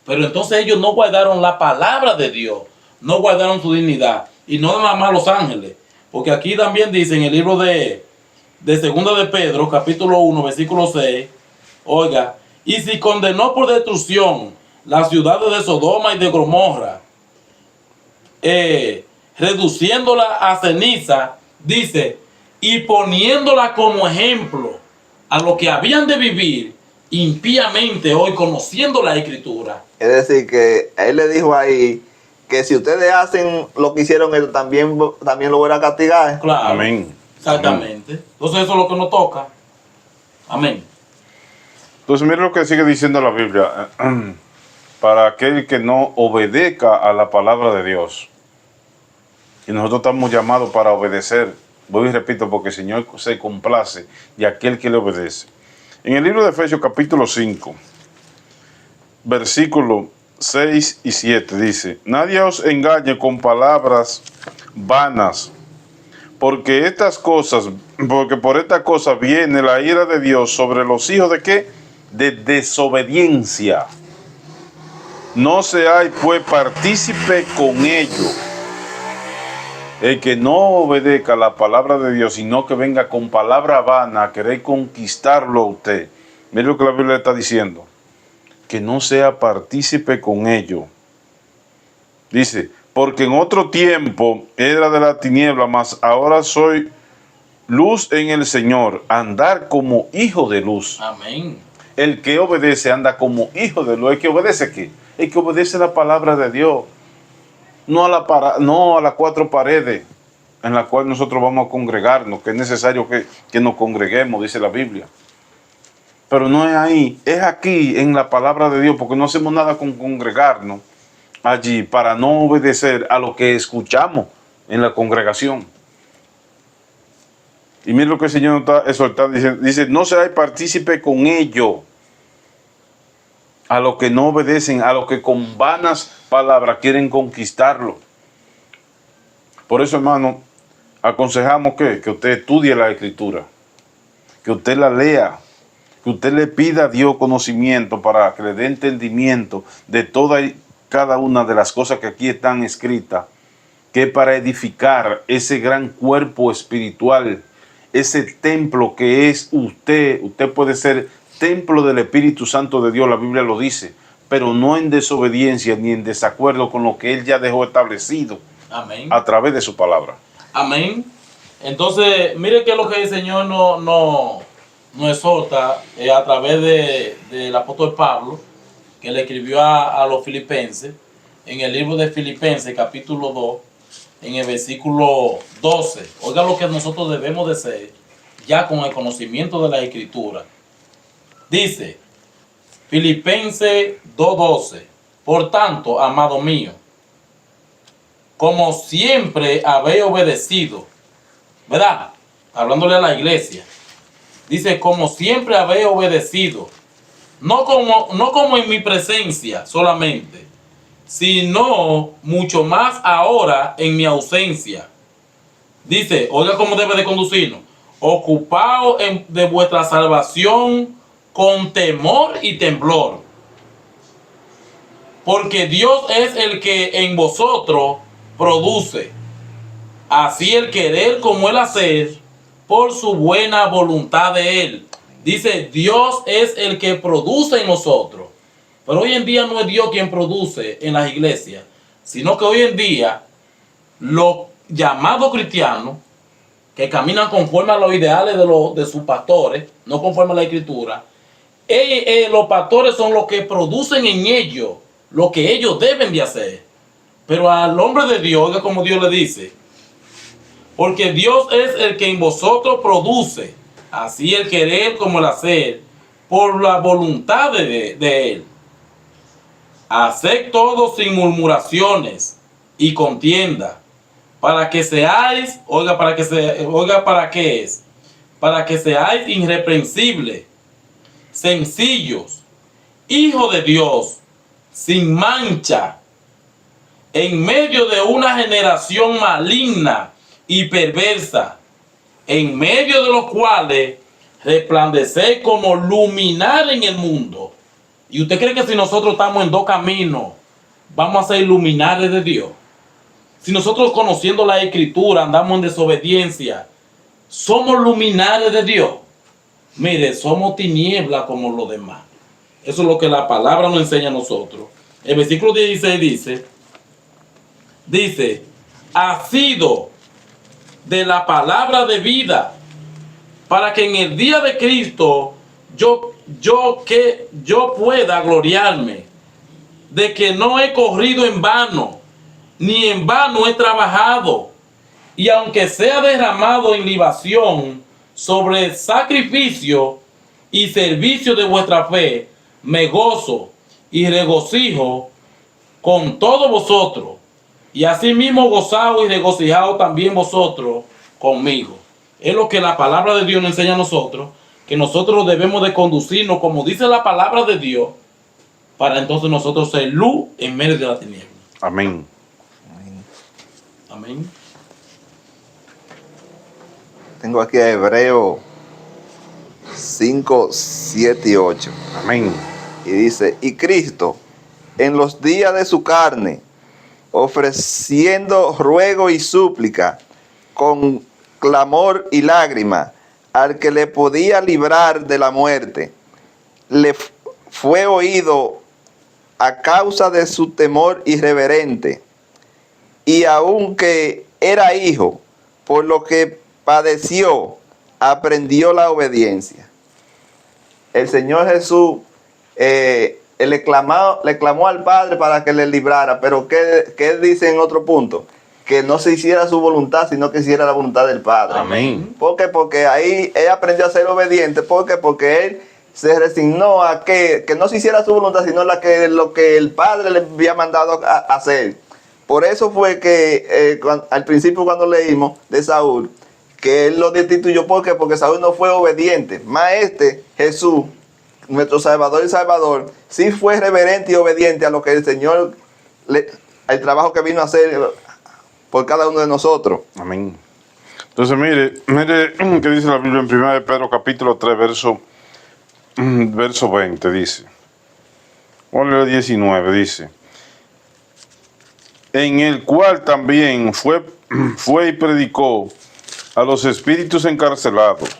pero entonces ellos no guardaron la palabra de Dios, no guardaron su dignidad. Y no nada más los ángeles, porque aquí también dice en el libro de 2 de Pedro, capítulo 1, versículo 6, oiga, y si condenó por destrucción las ciudades de Sodoma y de Gomorra, reduciéndola a ceniza, dice, y poniéndola como ejemplo a los que habían de vivir impíamente hoy, conociendo la Escritura. Es decir, que él le dijo ahí que si ustedes hacen lo que hicieron ellos, también lo van a castigar. Claro. Amén. Exactamente. Entonces eso es lo que nos toca. Amén. Entonces mire lo que sigue diciendo la Biblia. Para aquel que no obedezca a la palabra de Dios. Y nosotros estamos llamados para obedecer. Voy y repito, porque el Señor se complace de aquel que le obedece. En el libro de Efesios capítulo 5, versículos 6 y 7 dice, nadie os engañe con palabras vanas, porque por estas cosas viene la ira de Dios sobre los hijos de ¿qué? De desobediencia. No seáis pues partícipe con ellos. El que no obedezca la palabra de Dios, sino que venga con palabra vana a querer conquistarlo a usted. Mire lo que la Biblia está diciendo. Que no sea partícipe con ellos. Dice, porque en otro tiempo era de la tiniebla, mas ahora soy luz en el Señor. Andar como hijo de luz. Amén. El que obedece anda como hijo de luz. ¿El que obedece qué? El que obedece la palabra de Dios. No a las cuatro paredes. en la cual nosotros vamos a congregarnos, que es necesario que nos congreguemos, dice la Biblia. Pero no es ahí, es aquí en la palabra de Dios, porque no hacemos nada con congregarnos allí para no obedecer a lo que escuchamos en la congregación. Y mira lo que el Señor nos está exhortando, dice, no seáis partícipe con ellos, a los que no obedecen, a los que con vanas palabras quieren conquistarlo. Por eso, hermano, aconsejamos que usted estudie la Escritura, que usted la lea, que usted le pida a Dios conocimiento para que le dé entendimiento de toda y cada una de las cosas que aquí están escritas, que es para edificar ese gran cuerpo espiritual, ese templo que es usted. Usted puede ser templo del Espíritu Santo de Dios, la Biblia lo dice, pero no en desobediencia ni en desacuerdo con lo que Él ya dejó establecido. Amén. A través de su palabra. Amén. Entonces, mire que lo que el Señor nos exhorta a través del apóstol Pablo, que le escribió a los filipenses, en el libro de Filipenses, capítulo 2, en el versículo 12. Oiga lo que nosotros debemos de ser, ya con el conocimiento de la Escritura. Dice, Filipenses 2:12, por tanto, amado mío, como siempre habéis obedecido, ¿verdad? Hablándole a la iglesia. Dice, como siempre habéis obedecido, no como en mi presencia solamente, sino mucho más ahora en mi ausencia. Dice, oiga cómo debe de conducirnos. Ocupaos de vuestra salvación con temor y temblor. Porque Dios es el que en vosotros produce, así el querer como el hacer, por su buena voluntad de Él. Dice, Dios es el que produce en nosotros. Pero hoy en día no es Dios quien produce en las iglesias, sino que hoy en día los llamados cristianos, que caminan conforme a los ideales de sus pastores, no conforme a la Escritura, los pastores son los que producen en ellos lo que ellos deben de hacer. Pero al hombre de Dios, oiga como Dios le dice, porque Dios es el que en vosotros produce, así el querer como el hacer, por la voluntad de Él. Haced todo sin murmuraciones y contienda, para que seáis, ¿para qué es? Para que seáis irreprensibles, sencillos, hijos de Dios, sin mancha, en medio de una generación maligna y perversa, en medio de los cuales resplandecéis como luminar en el mundo. ¿Y usted cree que si nosotros estamos en dos caminos, vamos a ser luminares de Dios? Si nosotros, conociendo la Escritura, andamos en desobediencia, ¿somos luminares de Dios? Mire, somos tinieblas como los demás. Eso es lo que la palabra nos enseña a nosotros. El versículo 16 dice, ha sido de la palabra de vida, para que en el día de Cristo yo pueda gloriarme de que no he corrido en vano, ni en vano he trabajado, y aunque sea derramado en libación sobre sacrificio y servicio de vuestra fe, me gozo y regocijo con todos vosotros, y asimismo gozaos y regocijaos también vosotros conmigo. Es lo que la palabra de Dios nos enseña a nosotros, que nosotros debemos de conducirnos como dice la palabra de Dios, para entonces nosotros ser luz en medio de la tiniebla. Amén. Amén. Tengo aquí a Hebreo 5, 7 y 8. Amén. Y dice, y Cristo, en los días de su carne, ofreciendo ruego y súplica, con clamor y lágrima, al que le podía librar de la muerte, le fue oído a causa de su temor irreverente, y aunque era hijo, por lo que padeció, aprendió la obediencia. El Señor Jesús le clamó al Padre para que le librara, pero ¿qué dice en otro punto? que no se hiciera su voluntad, sino que hiciera la voluntad del Padre. Amén. ¿Por qué? Porque ahí él aprendió a ser obediente. ¿Por qué? Porque él se resignó a que no se hiciera su voluntad, sino lo que el Padre le había mandado a hacer. Por eso fue que al principio cuando leímos de Saúl, que él lo destituyó. ¿Por qué? Porque Saúl no fue obediente. Más Jesús, nuestro Salvador y Salvador, sí fue reverente y obediente a lo que el Señor, el trabajo que vino a hacer por cada uno de nosotros. Amén. Entonces, mire que dice la Biblia en 1 de Pedro capítulo 3, verso 20, dice. Ponle 19, dice. En el cual también fue y predicó a los espíritus encarcelados,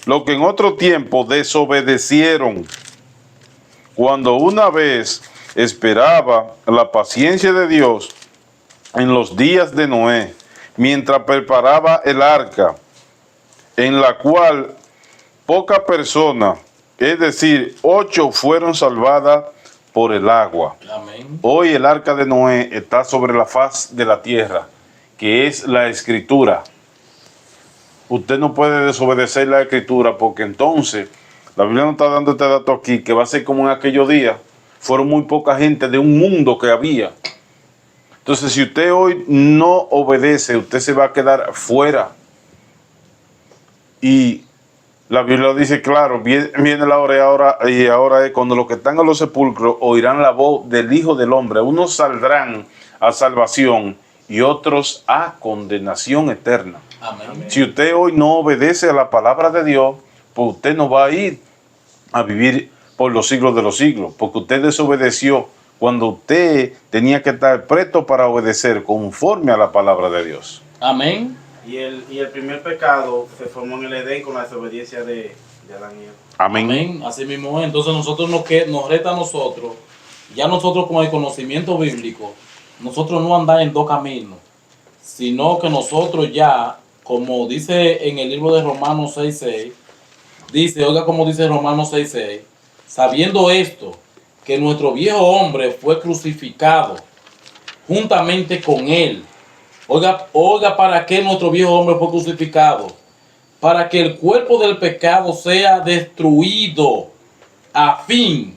lo que en otro tiempo desobedecieron, cuando una vez esperaba la paciencia de Dios en los días de Noé, mientras preparaba el arca, en la cual pocas personas, es decir, 8 fueron salvadas por el agua. Amén. Hoy el arca de Noé está sobre la faz de la tierra, que es la escritura. Usted no puede desobedecer la escritura, porque entonces la Biblia nos está dando este dato aquí, que va a ser como en aquellos días. Fueron muy poca gente de un mundo que había. Entonces, si usted hoy no obedece, usted se va a quedar fuera. Y la Biblia dice claro, viene la hora y ahora es cuando los que están en los sepulcros oirán la voz del Hijo del Hombre. Unos saldrán a salvación y otros a condenación eterna. Amén. Si usted hoy no obedece a la palabra de Dios, pues usted no va a ir a vivir por los siglos de los siglos, porque usted desobedeció cuando usted tenía que estar presto para obedecer conforme a la palabra de Dios. Amén. Y el primer pecado se formó en el Edén con la desobediencia de Adán y Eva. Amén. Amén. Así mismo es. Entonces nosotros nos reta a nosotros, ya nosotros con el conocimiento bíblico, nosotros no andar en dos caminos, sino que nosotros ya, como dice en el libro de Romanos 6:6, dice, oiga como dice Romanos 6:6, sabiendo esto, que nuestro viejo hombre fue crucificado juntamente con él. Oiga, ¿para qué nuestro viejo hombre fue crucificado? Para que el cuerpo del pecado sea destruido, a fin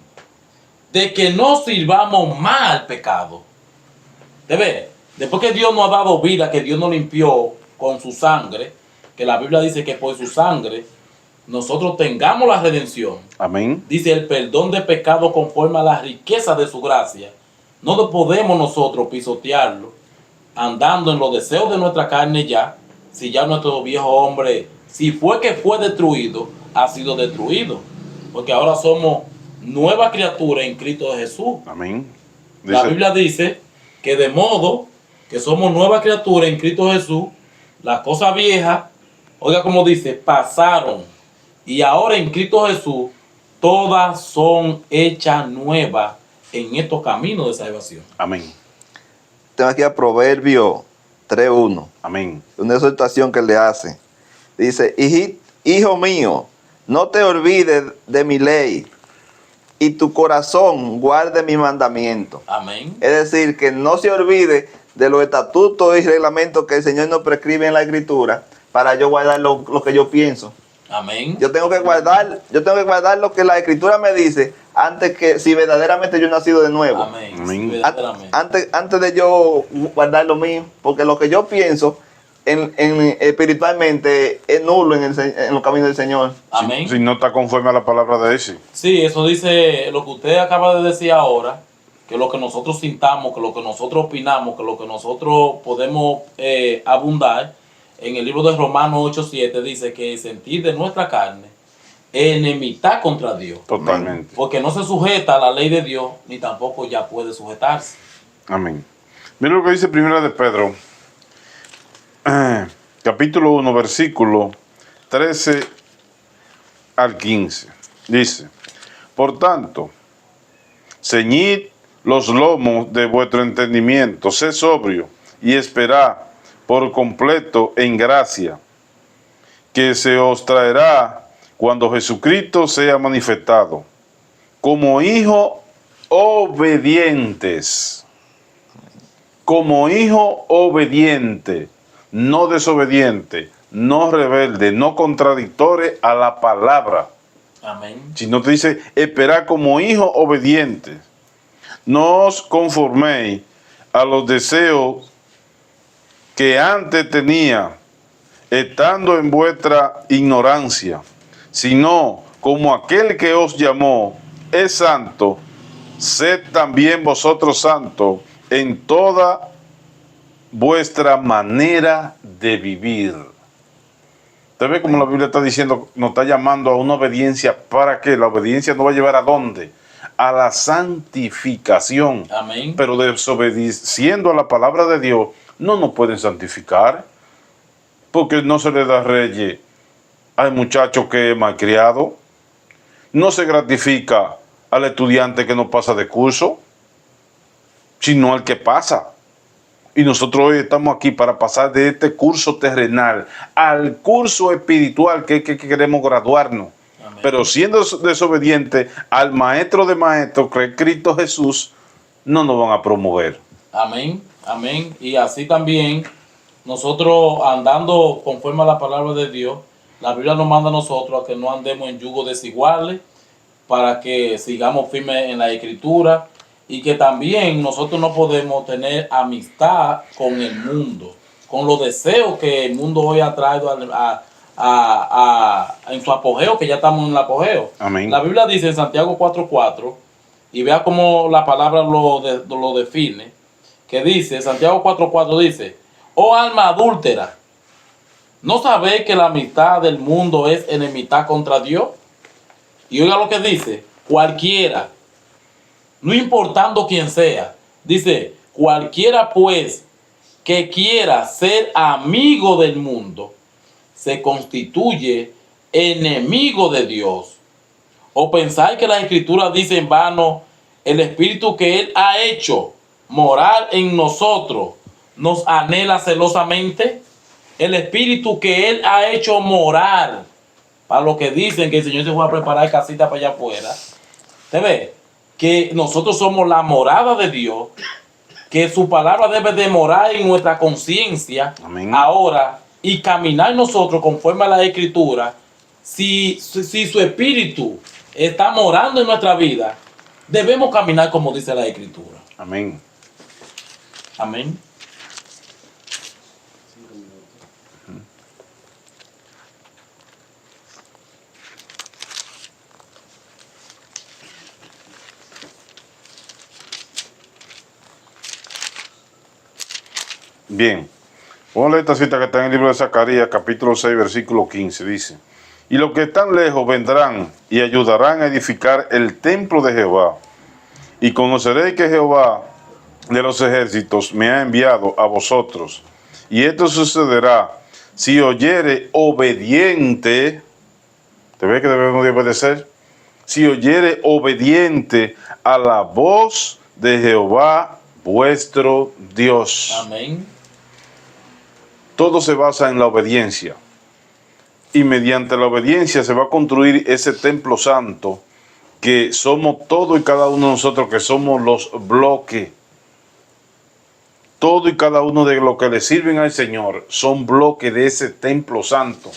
de que no sirvamos más al pecado. Después que Dios nos ha dado vida, que Dios nos limpió con su sangre, que la Biblia dice que por su sangre nosotros tengamos la redención. Amén. Dice el perdón de pecado conforme a la riqueza de su gracia. No podemos nosotros pisotearlo andando en los deseos de nuestra carne ya, si ya nuestro viejo hombre, si fue que fue destruido, ha sido destruido. Porque ahora somos nueva criatura en Cristo Jesús. Amén. La Biblia dice que de modo que somos nueva criatura en Cristo Jesús, las cosas viejas, oiga como dice, pasaron. Y ahora en Cristo Jesús, todas son hechas nuevas en estos caminos de salvación. Amén. Tengo aquí a Proverbio 3:1. Amén. Una exhortación que le hace. Dice, hijo mío, no te olvides de mi ley y tu corazón guarde mi mandamiento. Amén. Es decir, que no se olvide de los estatutos y reglamentos que el Señor nos prescribe en la Escritura para yo guardar lo que yo pienso. Amén. Yo tengo que guardar lo que la Escritura me dice antes que, si verdaderamente yo he nacido de nuevo. Amén. Amén. Sí, verdaderamente. Antes de yo guardar lo mío, porque lo que yo pienso espiritualmente es nulo en los caminos del Señor. Amén. Si no está conforme a la palabra de ese. Sí, eso dice lo que usted acaba de decir ahora, que lo que nosotros sintamos, que lo que nosotros opinamos, que lo que nosotros podemos abundar. En el libro de Romanos 8:7 dice que el sentir de nuestra carne es enemistad contra Dios. Totalmente. Porque no se sujeta a la ley de Dios, ni tampoco ya puede sujetarse. Amén. Mira lo que dice 1 de Pedro, capítulo 1, versículo 13 al 15. Dice, por tanto, ceñid los lomos de vuestro entendimiento, sed sobrio y esperad por completo en gracia, que se os traerá cuando Jesucristo sea manifestado, como hijos obedientes como hijo obediente, no desobediente, no rebelde, no contradictore a la palabra, Amén. sino te dice, esperar como hijo obediente. No os conforméis a los deseos que antes tenía, estando en vuestra ignorancia, sino como aquel que os llamó es santo, sed también vosotros santos en toda vuestra manera de vivir. Usted ve como la Biblia está diciendo, nos está llamando a una obediencia. ¿Para qué? La obediencia nos va a llevar ¿a dónde? A la santificación. Amén. Pero desobedeciendo a la palabra de Dios, no nos pueden santificar, porque no se le da reyes al muchacho que es malcriado, no se gratifica al estudiante que no pasa de curso, sino al que pasa. Y nosotros hoy estamos aquí para pasar de este curso terrenal al curso espiritual que queremos graduarnos. Amén. Pero siendo desobediente al maestro de maestros, que es Cristo Jesús, no nos van a promover. Amén. Amén. Y así también nosotros andando conforme a la palabra de Dios, la Biblia nos manda a nosotros a que no andemos en yugos desiguales, para que sigamos firmes en la Escritura, y que también nosotros no podemos tener amistad con el mundo, con los deseos que el mundo hoy ha traído en su apogeo, que ya estamos en el apogeo. Amén. La Biblia dice en Santiago 4:4, y vea cómo la palabra lo define, que dice, Santiago 4:4 dice, oh alma adúltera, ¿no sabéis que la amistad del mundo es enemistad contra Dios? Y oiga lo que dice, cualquiera, no importando quién sea, dice, cualquiera pues que quiera ser amigo del mundo, se constituye enemigo de Dios. ¿O pensáis que la Escritura dice en vano, el Espíritu que Él ha hecho morar en nosotros nos anhela celosamente? El Espíritu que Él ha hecho morar, para los que dicen que el Señor se fue a preparar casita para allá afuera, ¿te ve? Que nosotros somos la morada de Dios, que su palabra debe de morar en nuestra conciencia ahora y caminar nosotros conforme a la Escritura. Si su Espíritu está morando en nuestra vida, debemos caminar como dice la Escritura. Amén. Amén. Bien, vamos a leer esta cita que está en el libro de Zacarías, capítulo 6, versículo 15. Dice, y los que están lejos vendrán y ayudarán a edificar el templo de Jehová. Y conoceréis que Jehová de los ejércitos me ha enviado a vosotros. Y esto sucederá si oyere obediente. ¿Te ves que debemos de obedecer? Si oyere obediente a la voz de Jehová vuestro Dios. Amén. Todo se basa en la obediencia. Y mediante la obediencia se va a construir ese templo santo que somos todos y cada uno de nosotros, que somos los bloques. Todo y cada uno de los que le sirven al Señor son bloques de ese templo santo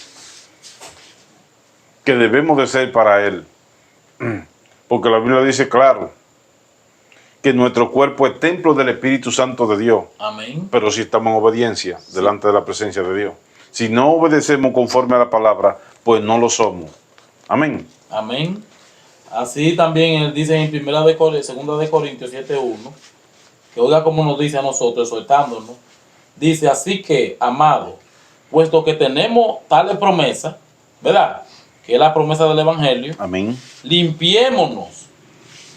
que debemos de ser para Él. Porque la Biblia dice claro que nuestro cuerpo es templo del Espíritu Santo de Dios. Amén. Pero si estamos en obediencia delante de la presencia de Dios. Si no obedecemos conforme a la palabra, pues no lo somos. Amén. Amén. Así también dice en 2 de Corintios 7:1, que oiga como nos dice a nosotros, exhortándonos. Dice, así que, amado, puesto que tenemos tales promesas, ¿verdad? Que es la promesa del Evangelio. Amén. Limpiémonos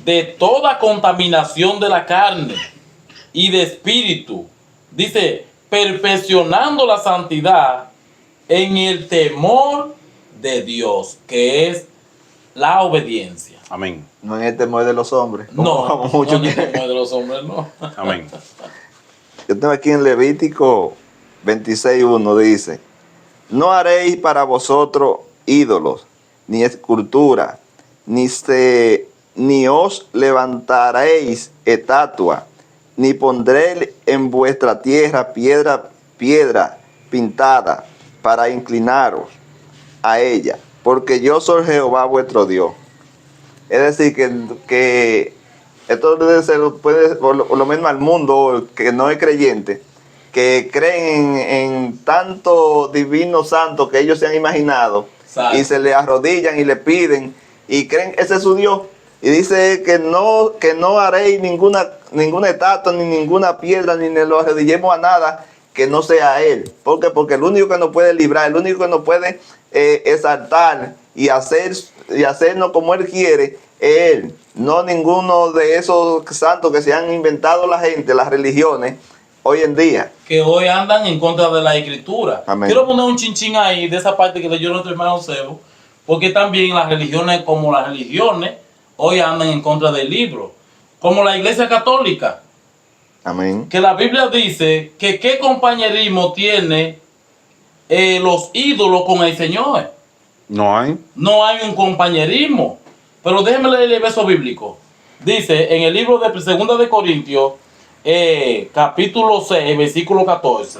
de toda contaminación de la carne y de espíritu. Dice, perfeccionando la santidad en el temor de Dios, que es la obediencia. Amén. No en el temor de los hombres. No, como muchos no en el quieren. temor de los hombres, no. Amén. Yo tengo aquí en Levítico 26:1 dice, no haréis para vosotros ídolos, ni escultura, ni os levantaréis estatua, ni pondré en vuestra tierra piedra pintada para inclinaros a ella, porque yo soy Jehová vuestro Dios. Es decir, que esto puede, por lo menos al mundo que no es creyente, que creen en tanto divino santo que ellos se han imaginado, Exacto. y se le arrodillan y le piden y creen ese es su Dios, y dice que no haréis ninguna estatua ni ninguna piedra ni lo arrodillemos a nada que no sea Él. ¿Por qué? Porque el único que nos puede librar, el único que nos puede exaltar y hacernos como Él quiere es Él, no ninguno de esos santos que se han inventado la gente, las religiones hoy en día. Que hoy andan en contra de la escritura. Amén. Quiero poner un chinchín ahí de esa parte que leyó nuestro hermano Sebo, porque también las religiones, como las religiones, hoy andan en contra del libro, como la Iglesia Católica, Amén. que la Biblia dice que qué compañerismo tiene los ídolos con el Señor. No hay. No hay un compañerismo. Pero déjenme leer el verso bíblico. Dice en el libro de 2 de Corintios, capítulo 6, versículo 14.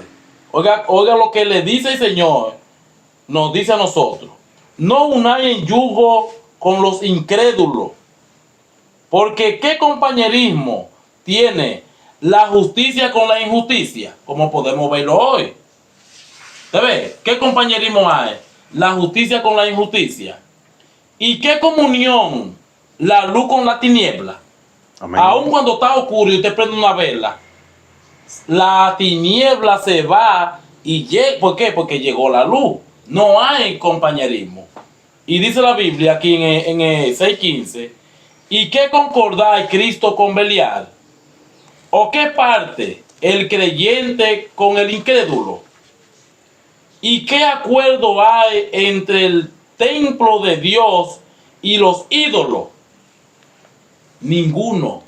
Oiga lo que le dice el Señor, nos dice a nosotros. No unáis en yugo con los incrédulos, porque ¿qué compañerismo tiene la justicia con la injusticia? Como podemos verlo hoy. ¿Te ve? ¿Qué compañerismo hay? La justicia con la injusticia. ¿Y qué comunión la luz con la tiniebla? Amén. Aun cuando está oscuro y usted prende una vela, la tiniebla se va y llega. ¿Por qué? Porque llegó la luz. No hay compañerismo. Y dice la Biblia aquí en el 6:15, ¿y qué concordáis Cristo con Belial? ¿O qué parte el creyente con el incrédulo? ¿Y qué acuerdo hay entre el templo de Dios y los ídolos? Ninguno.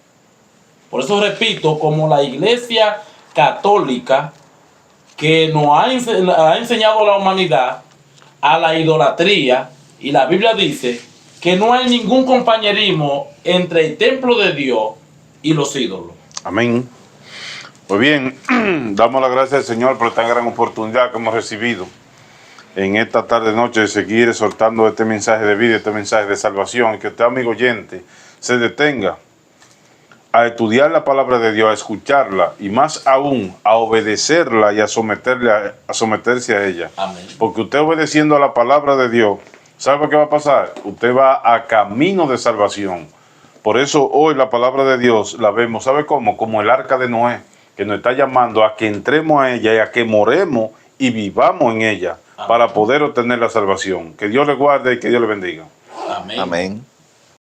Por eso repito, como la Iglesia Católica, que nos ha enseñado a la humanidad a la idolatría, y la Biblia dice que no hay ningún compañerismo entre el templo de Dios y los ídolos. Amén. Pues bien, damos las gracias al Señor por esta gran oportunidad que hemos recibido en esta tarde noche de seguir exhortando este mensaje de vida, este mensaje de salvación, y que usted, amigo oyente, se detenga a estudiar la palabra de Dios, a escucharla y más aún a obedecerla y a someterse a ella. Amén. Porque usted obedeciendo a la palabra de Dios, ¿sabe qué va a pasar? Usted va a camino de salvación. Por eso hoy la palabra de Dios la vemos, ¿sabe cómo? Como el arca de Noé, que nos está llamando a que entremos a ella y a que moremos y vivamos en ella. Amén. Para poder obtener la salvación. Que Dios le guarde y que Dios le bendiga. Amén. Amén.